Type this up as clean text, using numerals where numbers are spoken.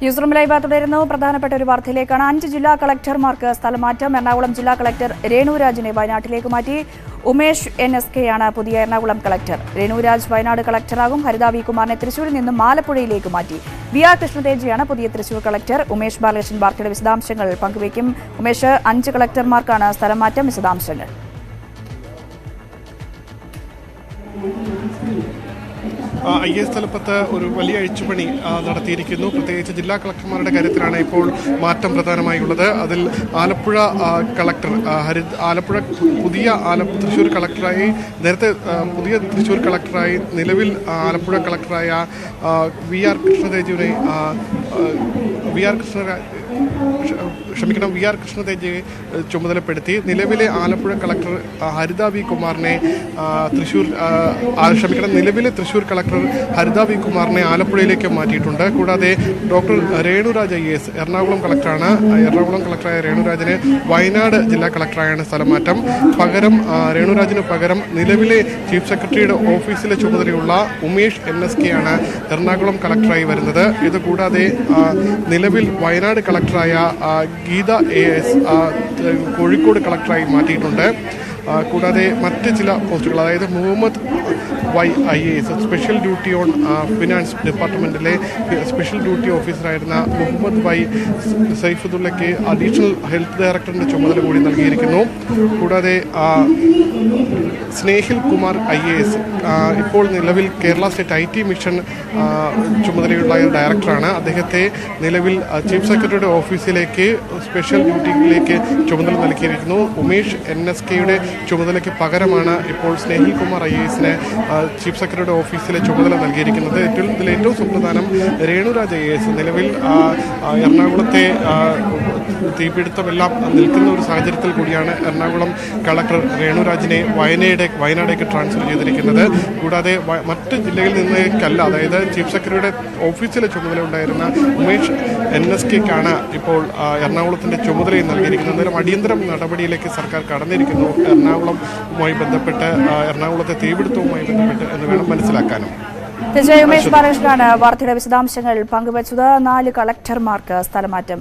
News room live തുടരുന്നു. പ്രധാനപ്പെട്ട ഒരു വാർത്തയിലേക്കാണ്. 5 ജില്ലാ കളക്ടർമാർക്ക് സ്ഥലമാറ്റം. എറണാകുളം ജില്ലാ കളക്ടർ രേണുരാജിനെ വയനാട്ടിലേക്ക് മാറ്റി. ഉമേഷ് NSK ആണ് പുതിയ എറണാകുളം കളക്ടർ. രേണുരാജ് വയനാട് കളക്ടറാകും. ഹരിത വി കുമാറിനെ തൃശൂരിൽ നിന്നും ആലപ്പുഴയിലേക്ക് മാറ്റി. VR കൃഷ്ണതേജിയാണ് പുതിയ തൃശൂർ കളക്ടർ. ഉമേഷ് ബാലകൃഷ്ണൻ വാർത്തയുടെ വിശദാംശങ്ങൾ പങ്കുവയ്ക്കും. ഉമേഷ്, 5 കളക്ടർമാർക്കാണ് സ്ഥലം മാറ്റം. വിശദാംശങ്ങൾ. IAS തലപ്പത്ത് ഒരു വലിയ അഴിച്ചുപണി നടത്തിയിരിക്കുന്നു. പ്രത്യേകിച്ച് ജില്ലാ കളക്ടർമാരുടെ കാര്യത്തിലാണ് ഇപ്പോൾ മാറ്റം പ്രധാനമായുള്ളത്. അതിൽ ആലപ്പുഴ കളക്ടർ ആലപ്പുഴ തൃശ്ശൂർ കളക്ടറായി നേരത്തെ പുതിയ തൃശ്ശൂർ കളക്ടറായി നിലവിൽ ആലപ്പുഴ കളക്ടറായ VR കൃഷ്ണതേജിയെ കൃഷ്ണതേജിയെ ചുമതലപ്പെടുത്തി. നിലവിലെ ആലപ്പുഴ കളക്ടർ ഹരിത വി കുമാറിനെ നിലവിലെ തൃശ്ശൂർ കളക്ടർ ഹരിത വി കുമാറിനെ ആലപ്പുഴയിലേക്ക് മാറ്റിയിട്ടുണ്ട്. കൂടാതെ ഡോക്ടർ രേണുരാജ് IAS എറണാകുളം കളക്ടറാണ്. എറണാകുളം കളക്ടറായ രേണുരാജിന് വയനാട് ജില്ലാ കളക്ടറായാണ് സ്ഥലമാറ്റം. രേണുരാജിന് പകരം നിലവിലെ ചീഫ് സെക്രട്ടറിയുടെ ഓഫീസിലെ ചുമതലയുള്ള ഉമേഷ് NSK ആണ് എറണാകുളം കളക്ടറായി വരുന്നത്. ഇതുകൂടാതെ നിലവിൽ വയനാട് കളക്ടറായ ഗീത AS കോഴിക്കോട് കളക്ടറായി മാറ്റിയിട്ടുണ്ട്. കൂടാതെ മറ്റ് ചില പോസ്റ്റുകൾ, അതായത് Muhammad Y IAS special duty on finance ഡിപ്പാർട്ട്മെൻറ്റിലെ സ്പെഷ്യൽ ഡ്യൂട്ടി ഓഫീസറായിരുന്ന മുഹമ്മദ് Y സൈഫുദ്ദുള്ളയ്ക്ക് അഡീഷണൽ ഹെൽത്ത് ഡയറക്ടറിൻ്റെ ചുമതല കൂടി നൽകിയിരിക്കുന്നു. കൂടാതെ സ്നേഹിൽ കുമാർ IAS ഇപ്പോൾ നിലവിൽ കേരള സ്റ്റേറ്റ് IT മിഷൻ ചുമതലയുള്ള ഡയറക്ടറാണ്. അദ്ദേഹത്തെ നിലവിൽ ചീഫ് സെക്രട്ടറിയുടെ ഓഫീസിലേക്ക് സ്പെഷ്യൽ ഡ്യൂട്ടിയിലേക്ക് ചുമതല നൽകിയിരിക്കുന്നു. ഉമേഷ് NSKയുടെ ചുമതലയ്ക്ക് പകരമാണ് ഇപ്പോൾ സ്നേഹിൽ കുമാർ IASനെ ചീഫ് സെക്രട്ടറിയുടെ ഓഫീസിലെ ചുമതല നൽകിയിരിക്കുന്നത്. ഇതിൽ ഏറ്റവും സുപ്രധാനം രേണുരാജ് IAS നിലവിൽ എറണാകുളത്തെ തീപിടുത്തമെല്ലാം നിൽക്കുന്ന ഒരു സാഹചര്യത്തിൽ കൂടിയാണ് എറണാകുളം കളക്ടർ രേണുരാജിനെ വയനാടേക്ക് ട്രാൻസ്ഫർ ചെയ്തിരിക്കുന്നത്. കൂടാതെ മറ്റ് ജില്ലയിൽ നിന്നേക്കല്ല, അതായത് ചീഫ് സെക്രട്ടറിയുടെ ഓഫീസിലെ ചുമതല ഉണ്ടായിരുന്ന ഉമേഷ് NSKക്കാണ് ഇപ്പോൾ എറണാകുളത്തിൻ്റെ ചുമതലയും നൽകിയിരിക്കുന്നത്. അന്നേരം അടിയന്തര നടപടിയിലേക്ക് സർക്കാർ കടന്നിരിക്കുന്നു എറണാകുളത്തെ തീപിടുത്തവുമായി ബന്ധപ്പെട്ട് എന്ന് വേണം മനസ്സിലാക്കാനും. ഉമേഷ് ബാലകൃഷ്ണനാണ് വാർത്തയുടെ വിശദാംശങ്ങൾ പങ്കുവച്ചത്. 4 കളക്ടർമാർക്ക് സ്ഥലമാറ്റം.